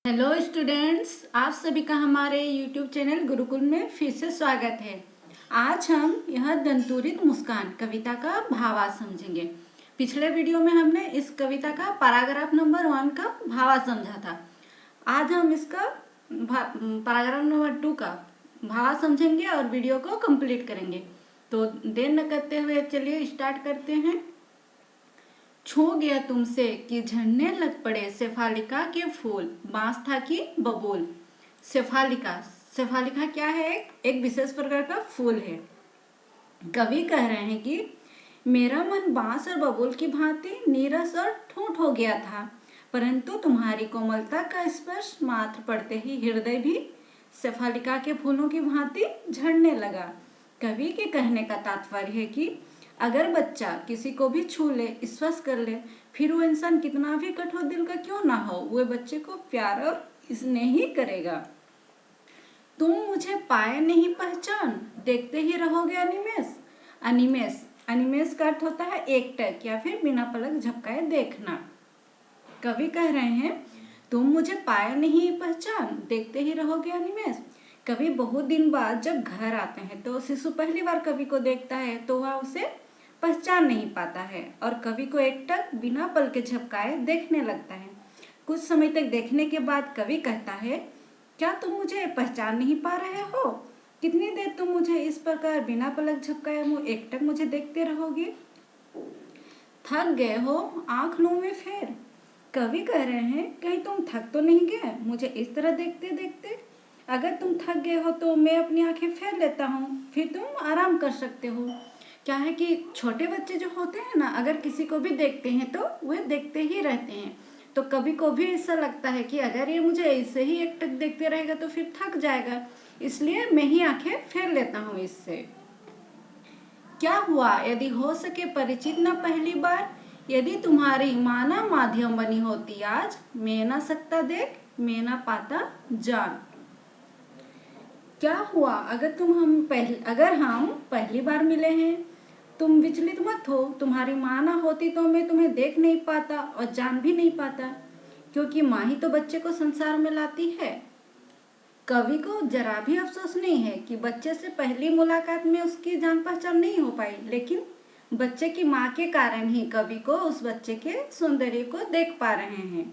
Hello students, आप सभी का हमारे YouTube चैनल गुरुकुल में फिर से स्वागत है। आज हम यह दंतुरित मुस्कान कविता का भावार्थ समझेंगे। पिछले वीडियो में हमने इस कविता का पैराग्राफ नंबर 1 का भावार्थ समझा था। आज हम इसका पैराग्राफ नंबर 2 का भावार्थ समझेंगे और वीडियो को कंप्लीट करेंगे। तो देर न करते हुए चलिए स्टार्ट करते हैं। छू गया तुमसे कि झड़ने लग पड़े शेफालिका के फूल, बांस था कि बबूल। शेफालिका क्या है? एक विशेष प्रकार का फूल है। कवि कह रहे हैं कि मेरा मन बांस और बबूल की भांति नीरस और ठूंठ हो गया था, परंतु तुम्हारी कोमलता का स्पर्श मात्र पड़ते ही हृदय भी शेफालिका के फूलों की भांति झड़ने लगा। कवि के कहने का तात्पर्य है कि अगर बच्चा किसी को भी छू ले, स्पर्श कर ले, फिर वो इंसान कितना भी कठोर दिल का क्यों ना हो, वो बच्चे को प्यार और स्नेह ही करेगा। तुम मुझे पाए नहीं पहचान, देखते ही रहोगे अनिमेष। अनिमेष का अर्थ होता है एकटक या फिर बिना पलक झपकाए देखना। कवि कह रहे हैं तुम मुझे पाए नहीं पहचान, देखते ही रहोगे अनिमेष। कवि बहुत दिन बाद जब घर आते हैं तो शिशु पहली बार कवि को देखता है तो वह उसे पहचान नहीं पाता है और कवि को एकटक बिना पल के झपकाए देखने लगता है। कुछ समय तक देखने के बाद कवि कहता है, क्या तुम मुझे पहचान नहीं पा रहे हो? कितनी देर तुम मुझे इस प्रकार बिना पलक झपकाए एकटक मुझे देखते रहोगे? थक गए हो आंख लूं फेर। कवि कह रहे हैं कहीं तुम थक तो नहीं गए मुझे इस तरह देखते देखते? अगर तुम थक गए हो तो मैं अपनी आंखें फेर लेता हूँ, फिर तुम आराम कर सकते हो। क्या है कि छोटे बच्चे जो होते हैं ना, अगर किसी को भी देखते हैं तो वे देखते ही रहते हैं। तो कभी को भी ऐसा लगता है कि अगर ये मुझे ऐसे ही एकटक देखते रहेगा तो फिर थक जाएगा, इसलिए मैं ही आंखें फेर लेता हूँ इससे। क्या हुआ यदि हो सके परिचित न पहली बार, यदि तुम्हारी माना माध्यम बनी होती आज, मैं ना सकता देख मैं ना पाता जान। क्या हुआ अगर हम पहली बार मिले हैं, तुम विचलित मत हो। तुम्हारी माँ ना होती तो मैं तुम्हें देख नहीं पाता और जान भी नहीं पाता, क्योंकि माँ ही तो बच्चे को संसार में लाती है। कवि को जरा भी अफसोस नहीं है कि बच्चे से पहली मुलाकात में उसकी जान पहचान नहीं हो पाई, लेकिन बच्चे की माँ के कारण ही कवि को उस बच्चे के सौंदर्य को देख पा रहे हैं।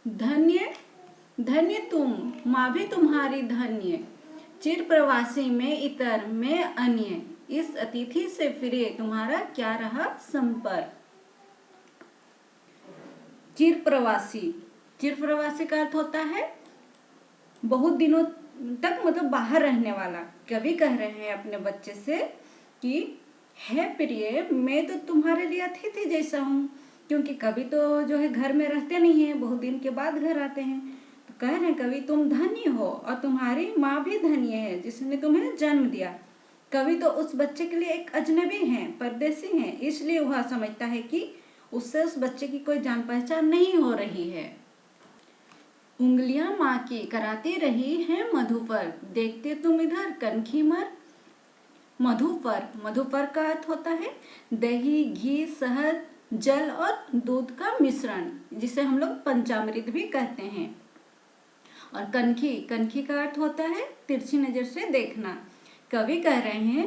धन्य धन्य तुम, माँ भी तुम्हारी धन्य। चिर प्रवासी में इतर में अन्य, इस अतिथि से फिरे तुम्हारा क्या रहा संपर्क। चिर प्रवासी का अर्थ होता है बहुत दिनों तक मतलब बाहर रहने वाला। कवि कह रहे हैं अपने बच्चे से कि है प्रिय, मैं तो तुम्हारे लिए अतिथि जैसा हूँ, क्योंकि कवि तो जो है घर में रहते नहीं है, बहुत दिन के बाद घर आते हैं। तो कह रहे हैं कवि तुम धन्य हो और तुम्हारी माँ भी धन्य है जिसने तुम्हें जन्म दिया। कवि तो उस बच्चे के लिए एक अजनबी हैं, परदेसी हैं, इसलिए वह समझता है कि उससे उस बच्चे की कोई जान पहचान नहीं हो रही है। उंगलियां माँ की कराती रही हैं मधु पर, देखते तुम इधर कनखी मर। मधुपर का अर्थ होता है दही, घी, शहद, जल और दूध का मिश्रण, जिसे हम लोग पंचामृत भी कहते हैं। और कनखी का अर्थ होता है तिरछी नजर से देखना। कवि कह रहे हैं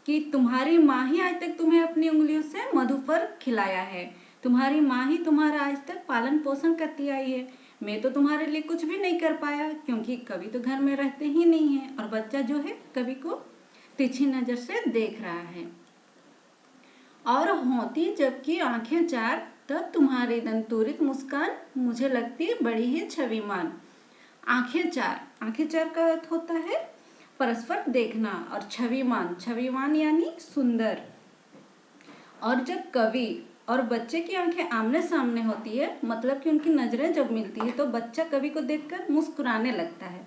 कि तुम्हारी माँ ही आज तक तुम्हें अपनी उंगलियों से मधुपर खिलाया है, तुम्हारी माँ ही तुम्हारा आज तक पालन पोषण करती आई है। मैं तो तुम्हारे लिए कुछ भी नहीं कर पाया, क्योंकि कवि तो घर में रहते ही नहीं है और बच्चा जो है कवि को तिरछी नजर से देख रहा है। और होती जबकि आंखें चार, तब तुम्हारी दंतुरित मुस्कान मुझे लगती बड़ी ही छविमान। आंखें चार का अर्थ होता है परस्पर देखना और छविमान यानी सुंदर। और जब कवि और बच्चे की आंखें आमने सामने होती है, मतलब कि उनकी नजरें जब मिलती है तो बच्चा कवि को देखकर मुस्कुराने लगता है।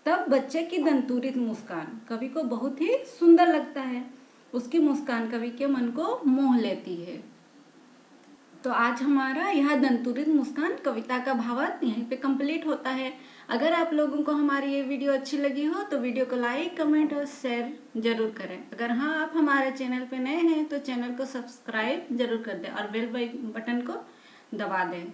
तब बच्चे की दंतुरित मुस्कान कवि को बहुत ही सुंदर लगता है। उसकी मुस्कान कवि के मन को मोह लेती है। तो आज हमारा यह दंतुरित मुस्कान कविता का भावार्थ यहीं पे कंप्लीट होता है। अगर आप लोगों को हमारी ये वीडियो अच्छी लगी हो तो वीडियो को लाइक, कमेंट और शेयर जरूर करें। अगर हाँ आप हमारे चैनल पे नए हैं तो चैनल को सब्सक्राइब जरूर कर दें और बेल बटन को दबा दें।